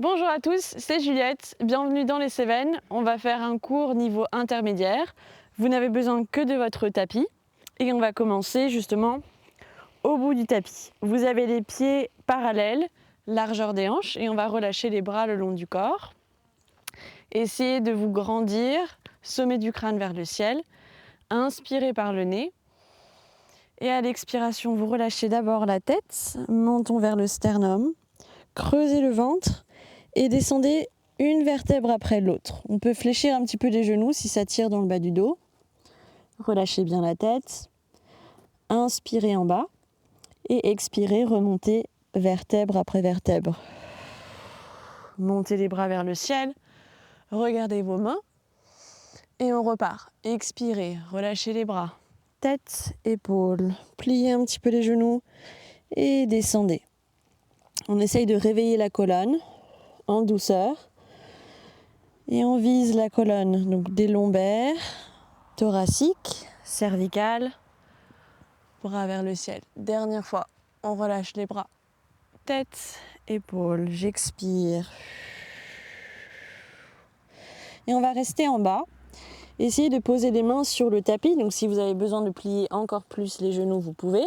Bonjour à tous, c'est Juliette, bienvenue dans les Cévennes. On va faire un cours niveau intermédiaire. Vous n'avez besoin que de votre tapis et on va commencer justement au bout du tapis. Vous avez les pieds parallèles, largeur des hanches et on va relâcher les bras le long du corps. Essayez de vous grandir, sommet du crâne vers le ciel. Inspirez par le nez. Et à l'expiration, vous relâchez d'abord la tête, menton vers le sternum, creusez le ventre et descendez une vertèbre après l'autre. On peut fléchir un petit peu les genoux si ça tire dans le bas du dos. Relâchez bien la tête. Inspirez en bas et expirez, remontez vertèbre après vertèbre. Montez les bras vers le ciel, regardez vos mains et on repart. Expirez, relâchez les bras. Tête, épaules, pliez un petit peu les genoux et descendez. On essaye de réveiller la colonne en douceur et on vise la colonne, donc des lombaires, thoraciques, cervicales, bras vers le ciel. Dernière fois, on relâche les bras. Tête, épaules, j'expire. Et on va rester en bas. Essayez de poser les mains sur le tapis, donc si vous avez besoin de plier encore plus les genoux, vous pouvez.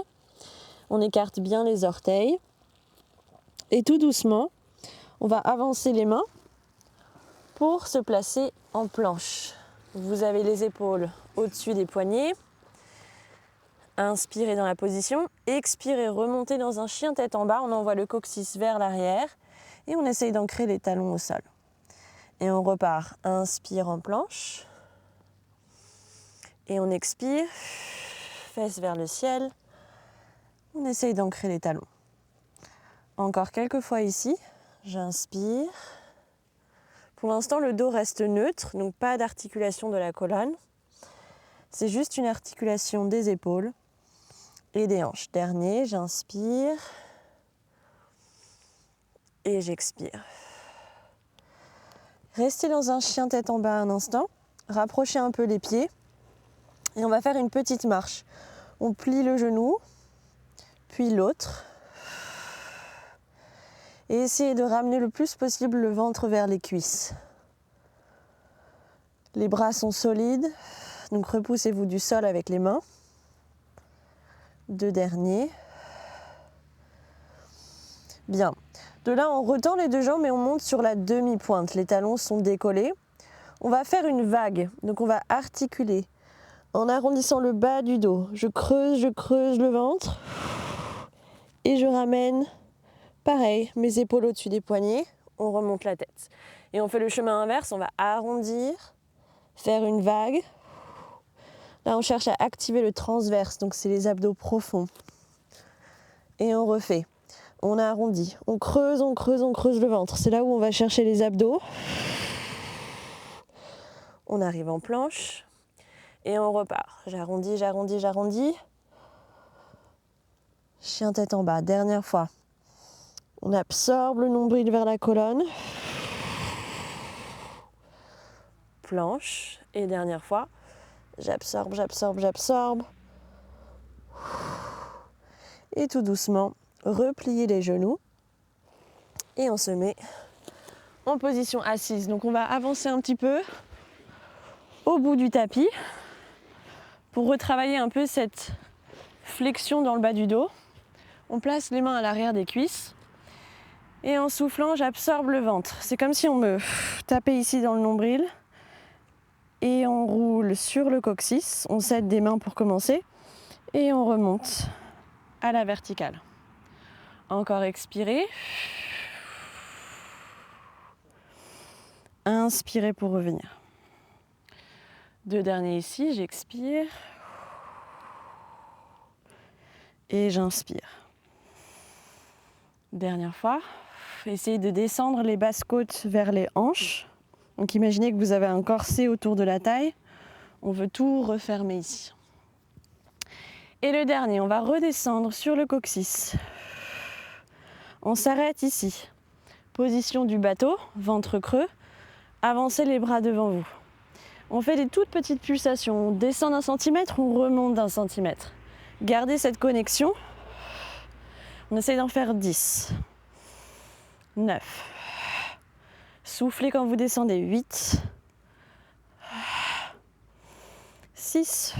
On écarte bien les orteils. Et tout doucement, on va avancer les mains pour se placer en planche. Vous avez les épaules au-dessus des poignets. Inspirez dans la position. Expirez, remontez dans un chien tête en bas. On envoie le coccyx vers l'arrière et on essaye d'ancrer les talons au sol. Et on repart. Inspire en planche. Et on expire, fesses vers le ciel. On essaye d'ancrer les talons. Encore quelques fois ici. J'inspire. Pour l'instant, le dos reste neutre, donc pas d'articulation de la colonne. C'est juste une articulation des épaules et des hanches. Dernier, j'inspire et j'expire. Restez dans un chien tête en bas un instant. Rapprochez un peu les pieds. Et on va faire une petite marche. On plie le genou, puis l'autre. Et essayez de ramener le plus possible le ventre vers les cuisses. Les bras sont solides, donc repoussez-vous du sol avec les mains. Deux derniers. Bien. De là, on retend les deux jambes et on monte sur la demi-pointe. Les talons sont décollés. On va faire une vague, donc on va articuler. En arrondissant le bas du dos, je creuse le ventre et je ramène, pareil, mes épaules au-dessus des poignets, on remonte la tête. Et on fait le chemin inverse, on va arrondir, faire une vague. Là, on cherche à activer le transverse, donc c'est les abdos profonds. Et on refait. On arrondit, on creuse le ventre. C'est là où on va chercher les abdos. On arrive en planche. Et on repart. J'arrondis. Chien tête en bas. Dernière fois. On absorbe le nombril vers la colonne. Planche. Et dernière fois. J'absorbe. Et tout doucement, replier les genoux. Et on se met en position assise. Donc on va avancer un petit peu au bout du tapis pour retravailler un peu cette flexion dans le bas du dos. On place les mains à l'arrière des cuisses et en soufflant, j'absorbe le ventre. C'est comme si on me tapait ici dans le nombril et on roule sur le coccyx. On s'aide des mains pour commencer et on remonte à la verticale. Encore expirer. Inspirez pour revenir. Deux derniers ici, j'expire et j'inspire. Dernière fois, essayez de descendre les basses côtes vers les hanches. Donc imaginez que vous avez un corset autour de la taille. On veut tout refermer ici. Et le dernier, on va redescendre sur le coccyx. On s'arrête ici. Position du bateau, ventre creux. Avancez les bras devant vous. On fait des toutes petites pulsations. On descend d'1 centimètre, on remonte d'1 centimètre. Gardez cette connexion. On essaye d'en faire 10, 9, Soufflez quand vous descendez. 8, 6,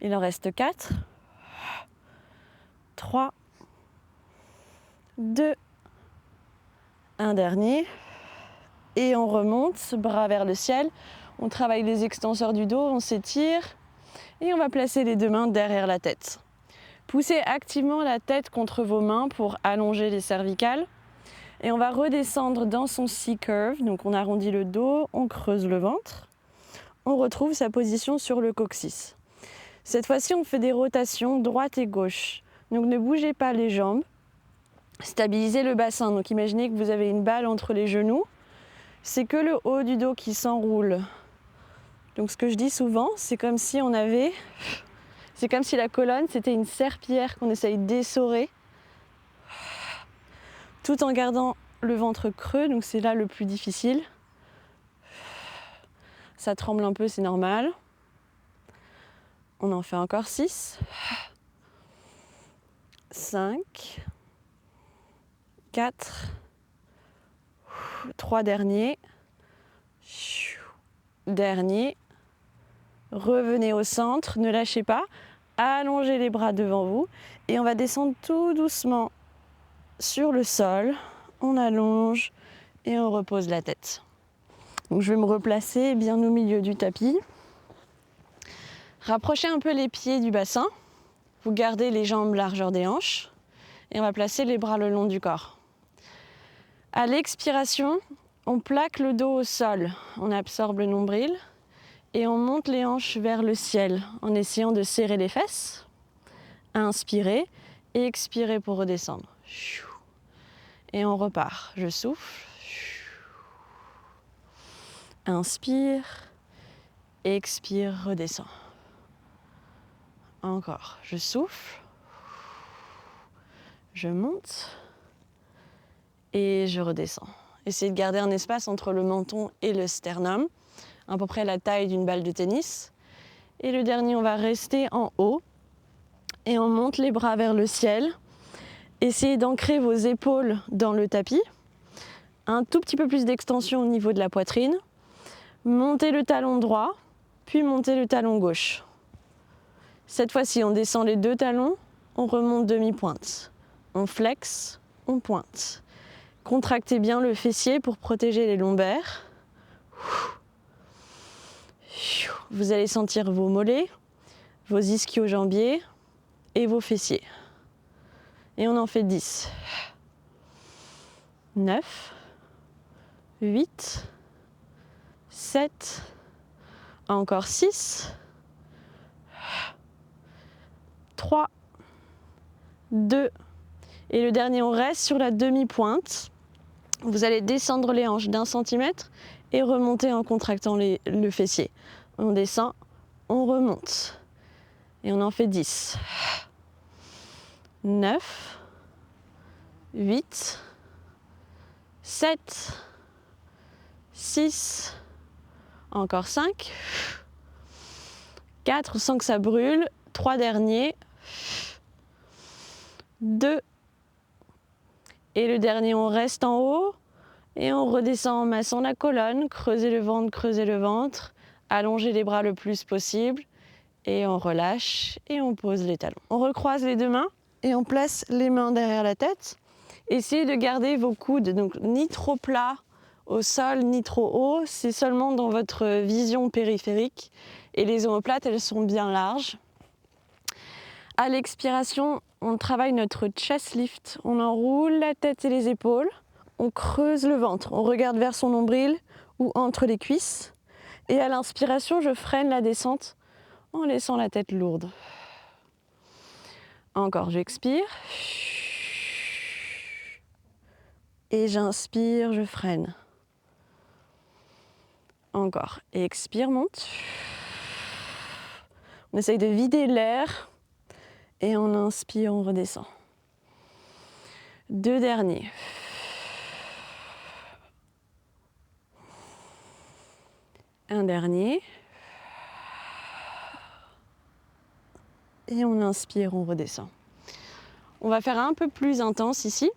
il en reste 4, 3, 2, un dernier. Et on remonte, bras vers le ciel. On travaille les extenseurs du dos, on s'étire. Et on va placer les deux mains derrière la tête. Poussez activement la tête contre vos mains pour allonger les cervicales. Et on va redescendre dans son C-curve. Donc on arrondit le dos, on creuse le ventre. On retrouve sa position sur le coccyx. Cette fois-ci, on fait des rotations droite et gauche. Donc ne bougez pas les jambes. Stabilisez le bassin. Donc imaginez que vous avez une balle entre les genoux. C'est que le haut du dos qui s'enroule. Donc ce que je dis souvent, c'est comme si la colonne, c'était une serpillière qu'on essaye d'essorer, tout en gardant le ventre creux, donc c'est là le plus difficile. Ça tremble un peu, c'est normal. On en fait encore 6, 5, 4, 3 derniers, dernier. Revenez au centre, ne lâchez pas, allongez les bras devant vous et on va descendre tout doucement sur le sol. On allonge et on repose la tête. Donc je vais me replacer bien au milieu du tapis. Rapprochez un peu les pieds du bassin. Vous gardez les jambes largeur des hanches et on va placer les bras le long du corps. À l'expiration, on plaque le dos au sol. On absorbe le nombril. Et on monte les hanches vers le ciel en essayant de serrer les fesses. Inspirez et expirez pour redescendre. Et on repart. Je souffle. Inspire. Expire, redescend. Encore. Je souffle. Je monte. Et je redescends. Essayez de garder un espace entre le menton et le sternum, à peu près la taille d'une balle de tennis. Et le dernier, on va rester en haut. Et on monte les bras vers le ciel. Essayez d'ancrer vos épaules dans le tapis. Un tout petit peu plus d'extension au niveau de la poitrine. Montez le talon droit, puis montez le talon gauche. Cette fois-ci, on descend les deux talons, on remonte demi-pointe. On flexe, on pointe. Contractez bien le fessier pour protéger les lombaires. Vous allez sentir vos mollets, vos ischio-jambiers et vos fessiers. Et on en fait 10. 9, 8, 7, encore 6, 3, 2, et le dernier, on reste sur la demi-pointe. Vous allez descendre les hanches d'1 centimètre et remonter en contractant le fessier. On descend, on remonte. Et on en fait 10. 9, 8, 7, 6, encore 5, 4, sans que ça brûle, 3 derniers, 2, et le dernier, on reste en haut et on redescend en massant la colonne, creusez le ventre, allongez les bras le plus possible et on relâche et on pose les talons. On recroise les deux mains et on place les mains derrière la tête. Essayez de garder vos coudes, donc ni trop plats au sol, ni trop haut, c'est seulement dans votre vision périphérique. Et les omoplates, elles sont bien larges. À l'expiration, on travaille notre chest lift. On enroule la tête et les épaules, on creuse le ventre, on regarde vers son nombril ou entre les cuisses. Et à l'inspiration, je freine la descente en laissant la tête lourde. Encore, j'expire. Et j'inspire, je freine. Encore. Et expire, monte. On essaye de vider l'air. Et on inspire, on redescend. 2 derniers. Un dernier. Et on inspire, on redescend. On va faire un peu plus intense ici.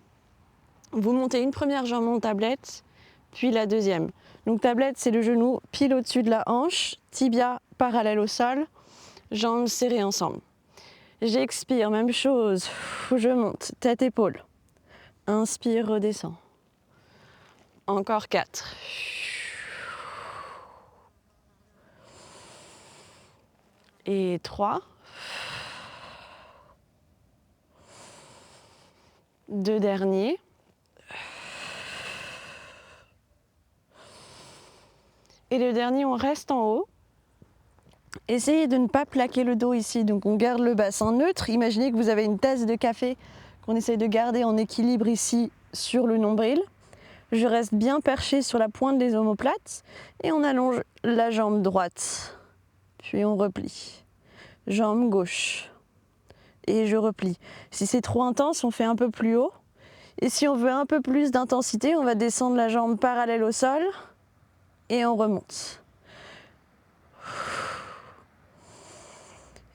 Vous montez une première jambe en tablette, puis la deuxième. Donc tablette, c'est le genou pile au-dessus de la hanche, tibia parallèle au sol, jambes serrées ensemble. J'expire, même chose, je monte, tête, épaule. Inspire, redescends. Encore 4. Et 3. 2 derniers. Et le dernier, on reste en haut. Essayez de ne pas plaquer le dos ici, donc on garde le bassin neutre. Imaginez que vous avez une tasse de café qu'on essaye de garder en équilibre ici sur le nombril. Je reste bien perché sur la pointe des omoplates et on allonge la jambe droite. Puis on replie. Jambe gauche. Et je replie. Si c'est trop intense, on fait un peu plus haut. Et si on veut un peu plus d'intensité, on va descendre la jambe parallèle au sol et on remonte.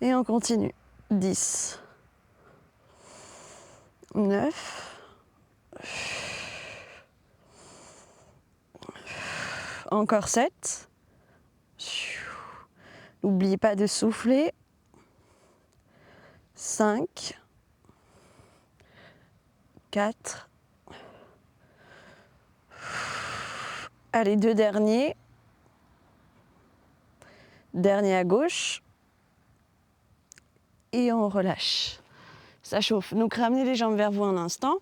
Et on continue. 10, 9, encore 7. N'oubliez pas de souffler. 5, 4. Allez, 2 derniers. Dernier à gauche. Et on relâche. Ça chauffe. Donc ramenez les jambes vers vous un instant.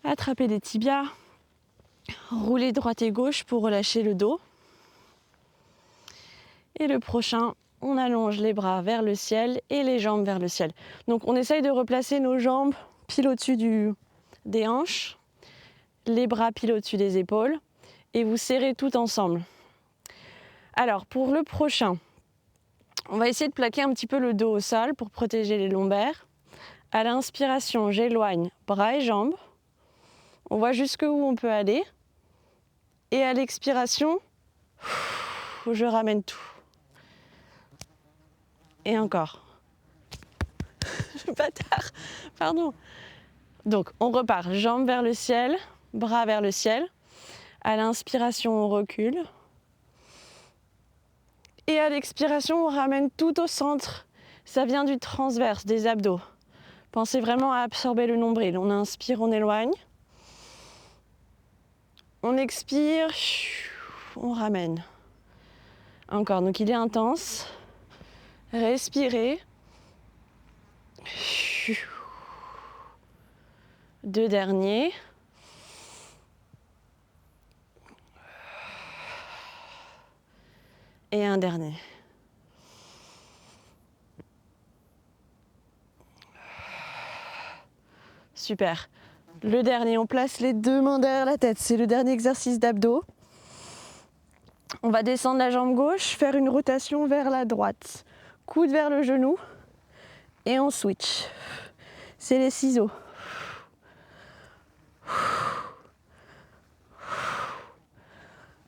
Attrapez les tibias. Roulez droite et gauche pour relâcher le dos. Et le prochain, on allonge les bras vers le ciel et les jambes vers le ciel. Donc on essaye de replacer nos jambes pile au-dessus des hanches, les bras pile au-dessus des épaules et vous serrez tout ensemble. Alors pour le prochain, on va essayer de plaquer un petit peu le dos au sol pour protéger les lombaires. À l'inspiration, j'éloigne bras et jambes. On voit jusqu'où on peut aller. Et à l'expiration, je ramène tout. Et encore. Bâtard, pardon. Donc on repart, jambes vers le ciel, bras vers le ciel. À l'inspiration, on recule. Et à l'expiration, on ramène tout au centre. Ça vient du transverse, des abdos. Pensez vraiment à absorber le nombril. On inspire, on éloigne. On expire, on ramène. Encore, donc il est intense. Respirez. 2 derniers. Et un dernier. Super. Le dernier, on place les 2 mains derrière la tête. C'est le dernier exercice d'abdos. On va descendre la jambe gauche, faire une rotation vers la droite. Coude vers le genou. Et on switch. C'est les ciseaux.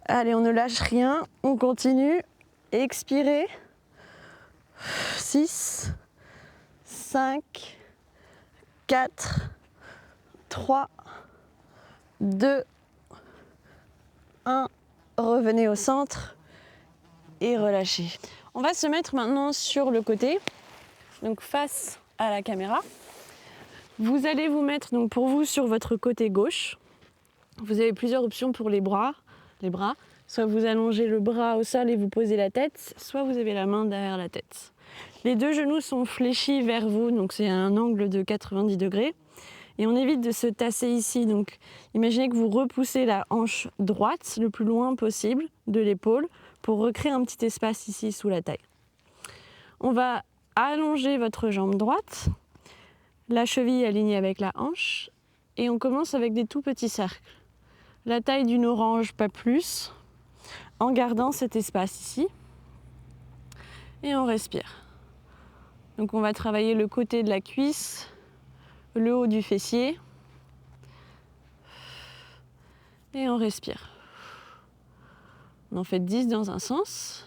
Allez, on ne lâche rien. On continue. Expirez. 6, 5, 4, 3, 2, 1. Revenez au centre et relâchez. On va se mettre maintenant sur le côté, donc face à la caméra. Vous allez vous mettre donc pour vous sur votre côté gauche. Vous avez plusieurs options pour les bras. Soit vous allongez le bras au sol et vous posez la tête, soit vous avez la main derrière la tête. Les 2 genoux sont fléchis vers vous, donc c'est un angle de 90 degrés. Et on évite de se tasser ici. Donc imaginez que vous repoussez la hanche droite le plus loin possible de l'épaule pour recréer un petit espace ici sous la taille. On va allonger votre jambe droite, la cheville alignée avec la hanche, et on commence avec des tout petits cercles. La taille d'une orange, pas plus, en gardant cet espace ici. Et on respire. Donc on va travailler le côté de la cuisse, le haut du fessier. Et on respire. On en fait 10 dans un sens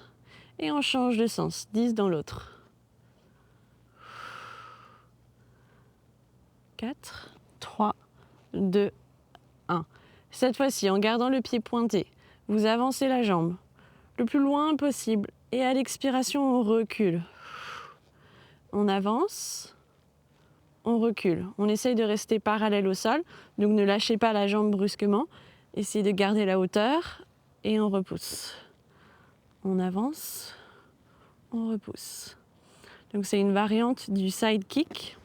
et on change de sens, 10 dans l'autre. 4, 3, 2, 1. Cette fois-ci, en gardant le pied pointé, vous avancez la jambe le plus loin possible et à l'expiration, on recule. On avance, on recule. On essaye de rester parallèle au sol, donc ne lâchez pas la jambe brusquement. Essayez de garder la hauteur et on repousse. On avance, on repousse. Donc c'est une variante du side kick.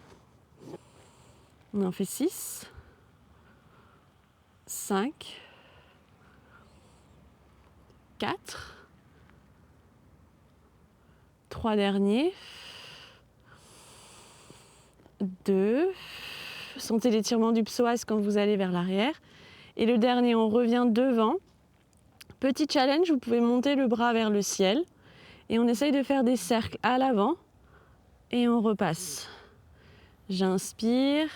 On en fait 6, 5, 4, 3 derniers, 2, sentez l'étirement du psoas quand vous allez vers l'arrière. Et le dernier, on revient devant. Petit challenge, vous pouvez monter le bras vers le ciel et on essaye de faire des cercles à l'avant et on repasse. J'inspire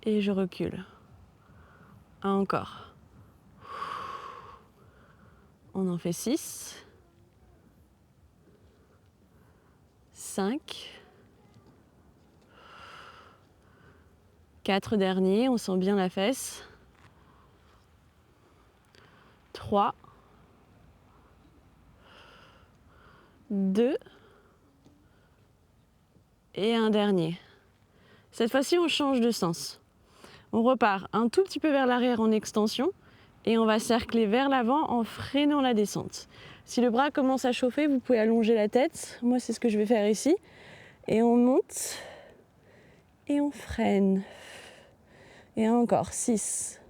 et je recule. Encore. On en fait 6, 5, 4 derniers, on sent bien la fesse. 3, 2 et un dernier. Cette fois-ci, on change de sens. On repart un tout petit peu vers l'arrière en extension et on va cercler vers l'avant en freinant la descente. Si le bras commence à chauffer, vous pouvez allonger la tête. Moi, c'est ce que je vais faire ici. Et on monte et on freine. Et encore 6,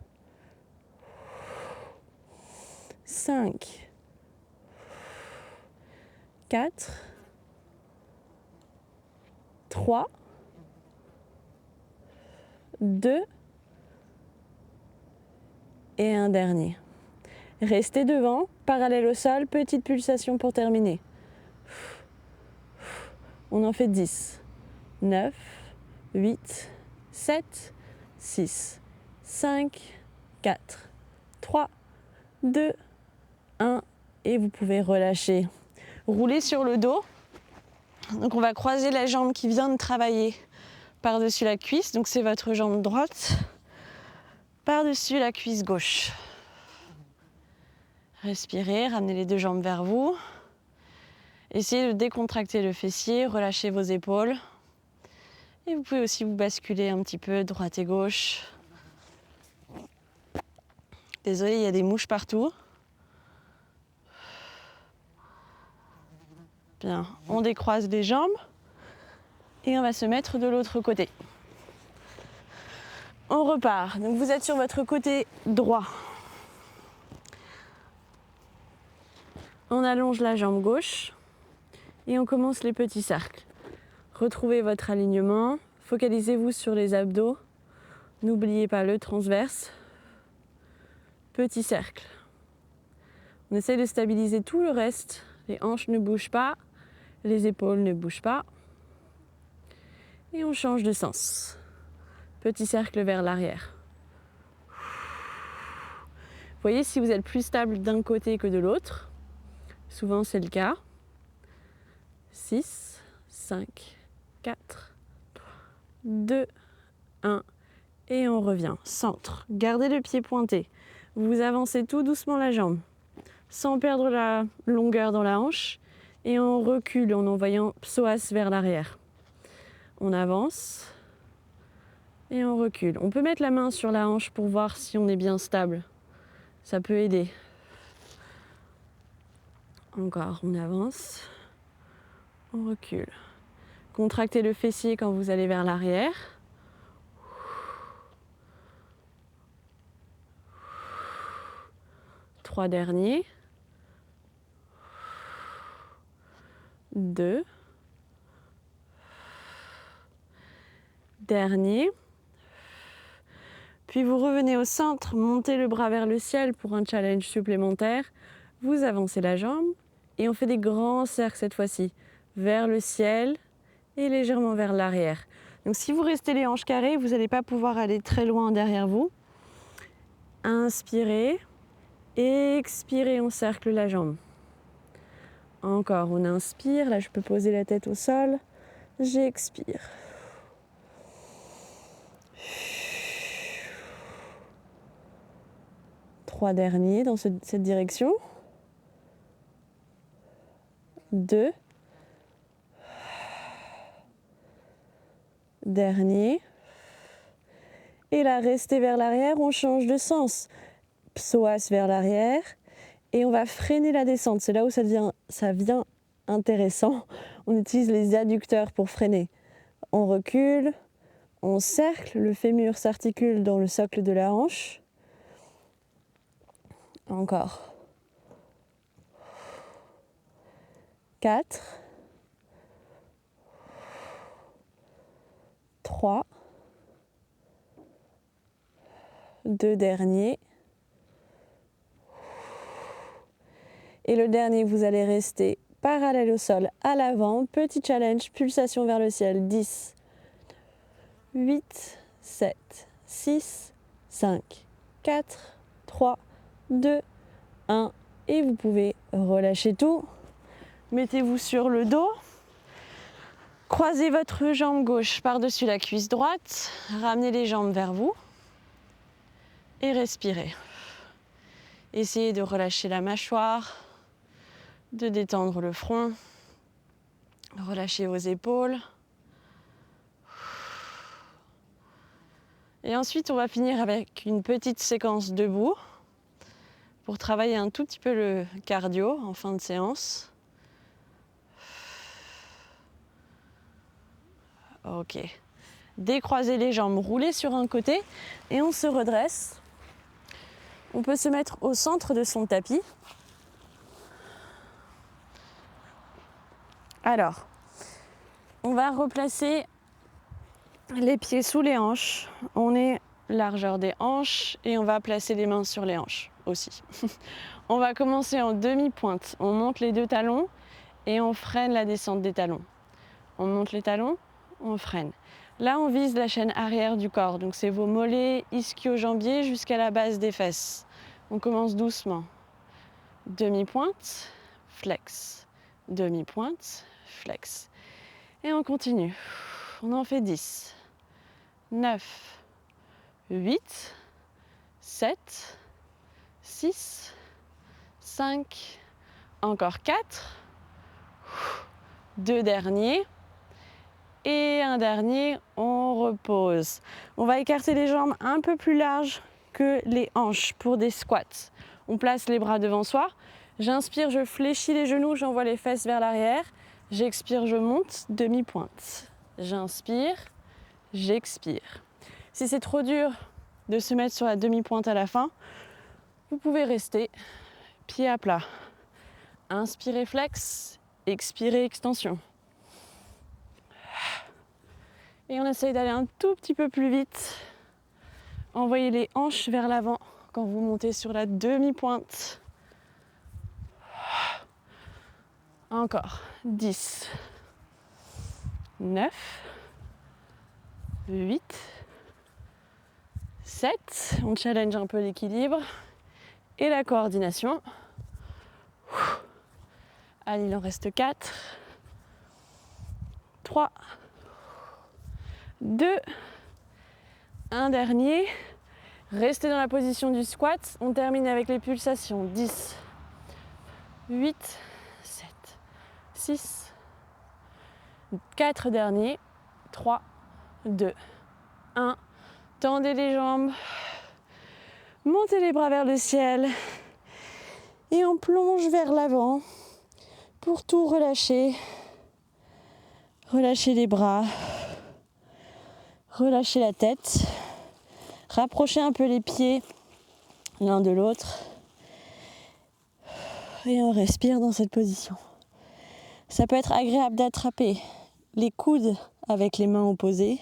5, 4, 3, 2 et un dernier. Restez devant, parallèle au sol, petite pulsation pour terminer. On en fait 10, 9, 8, 7, 6, 5, 4, 3, 2, 1 et vous pouvez relâcher. Roulez sur le dos. Donc on va croiser la jambe qui vient de travailler par-dessus la cuisse. Donc c'est votre jambe droite par-dessus la cuisse gauche. Respirez, ramenez les deux jambes vers vous. Essayez de décontracter le fessier, relâchez vos épaules. Et vous pouvez aussi vous basculer un petit peu droite et gauche. Désolée, il y a des mouches partout. Bien, on décroise les jambes et on va se mettre de l'autre côté. On repart. Donc vous êtes sur votre côté droit. On allonge la jambe gauche et on commence les petits cercles. Retrouvez votre alignement, focalisez-vous sur les abdos. N'oubliez pas le transverse. Petit cercle. On essaie de stabiliser tout le reste. Les hanches ne bougent pas, les épaules ne bougent pas. Et on change de sens. Petit cercle vers l'arrière. Voyez si vous êtes plus stable d'un côté que de l'autre. Souvent c'est le cas. 6, 5, 4, 3, 2, 1. Et on revient. Centre. Gardez le pied pointé. Vous avancez tout doucement la jambe, sans perdre la longueur dans la hanche. Et on recule en envoyant psoas vers l'arrière. On avance. Et on recule. On peut mettre la main sur la hanche pour voir si on est bien stable. Ça peut aider. Encore, on avance. On recule. Contractez le fessier quand vous allez vers l'arrière. Trois derniers. 2. Dernier. Puis vous revenez au centre, montez le bras vers le ciel pour un challenge supplémentaire. Vous avancez la jambe et on fait des grands cercles cette fois-ci, vers le ciel et légèrement vers l'arrière. Donc si vous restez les hanches carrées, vous n'allez pas pouvoir aller très loin derrière vous. Inspirez, expirez, on cercle la jambe. Encore, on inspire, là je peux poser la tête au sol, j'expire. 3 derniers dans cette direction. 2. Dernier. Et là, restez vers l'arrière, on change de sens. Psoas vers l'arrière. Et on va freiner la descente. C'est là où ça devient intéressant. On utilise les adducteurs pour freiner. On recule, on cercle, le fémur s'articule dans le socle de la hanche. Encore. 4. 3. 2 derniers. Et le dernier, vous allez rester parallèle au sol à l'avant. Petit challenge, pulsation vers le ciel. 10, 8, 7, 6, 5, 4, 3, 2, 1. Et vous pouvez relâcher tout. Mettez-vous sur le dos. Croisez votre jambe gauche par-dessus la cuisse droite. Ramenez les jambes vers vous. Et respirez. Essayez de relâcher la mâchoire, de détendre le front, relâchez vos épaules. Et ensuite, on va finir avec une petite séquence debout pour travailler un tout petit peu le cardio en fin de séance. Ok. Décroisez les jambes, roulez sur un côté et on se redresse. On peut se mettre au centre de son tapis. Alors, on va replacer les pieds sous les hanches. On est largeur des hanches et on va placer les mains sur les hanches aussi. On va commencer en demi-pointe. On monte les 2 talons et on freine la descente des talons. On monte les talons, on freine. Là, on vise la chaîne arrière du corps. Donc, c'est vos mollets, ischio-jambiers jusqu'à la base des fesses. On commence doucement. Demi-pointe, flex. Demi-pointe, flex. Et on continue. On en fait 10, 9, 8, 7, 6, 5, encore 4, 2 derniers. Et un dernier, on repose. On va écarter les jambes un peu plus larges que les hanches pour des squats. On place les bras devant soi. J'inspire, je fléchis les genoux, j'envoie les fesses vers l'arrière. J'expire, je monte, demi-pointe. J'inspire, j'expire. Si c'est trop dur de se mettre sur la demi-pointe à la fin, vous pouvez rester pied à plat. Inspirez, flex, expirez, extension. Et on essaye d'aller un tout petit peu plus vite. Envoyez les hanches vers l'avant quand vous montez sur la demi-pointe. Encore. 10, 9, 8, 7. On challenge un peu l'équilibre et la coordination. Allez, il en reste 4, 3, 2, un dernier. Restez dans la position du squat. On termine avec les pulsations. 10, 8, 7, 6, 4 derniers. 3, 2, 1. Tendez les jambes. Montez les bras vers le ciel. Et on plonge vers l'avant pour tout relâcher. Relâchez les bras. Relâchez la tête. Rapprochez un peu les pieds l'un de l'autre. Et on respire dans cette position. Ça peut être agréable d'attraper les coudes avec les mains opposées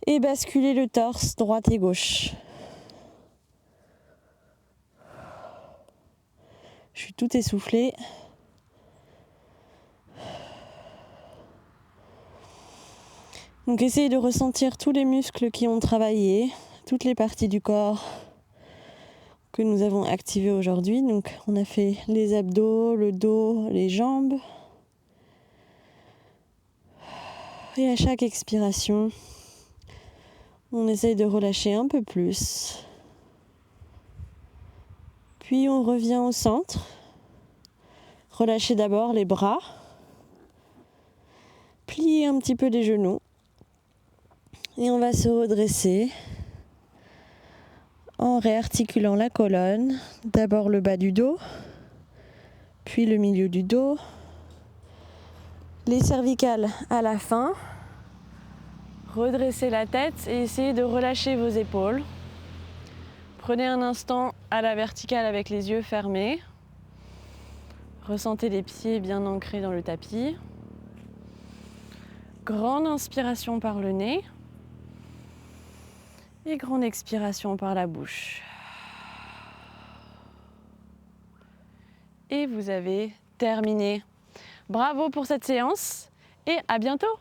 et basculer le torse droite et gauche. Je suis tout essoufflée. Donc essayez de ressentir tous les muscles qui ont travaillé, toutes les parties du corps que nous avons activées aujourd'hui. Donc on a fait les abdos, le dos, les jambes. Et à chaque expiration, on essaye de relâcher un peu plus. Puis on revient au centre. Relâchez d'abord les bras. Pliez un petit peu les genoux. Et on va se redresser en réarticulant la colonne. D'abord le bas du dos, puis le milieu du dos. Les cervicales à la fin. Redressez la tête et essayez de relâcher vos épaules. Prenez un instant à la verticale avec les yeux fermés. Ressentez les pieds bien ancrés dans le tapis. Grande inspiration par le nez. Et grande expiration par la bouche. Et vous avez terminé. Bravo pour cette séance et à bientôt!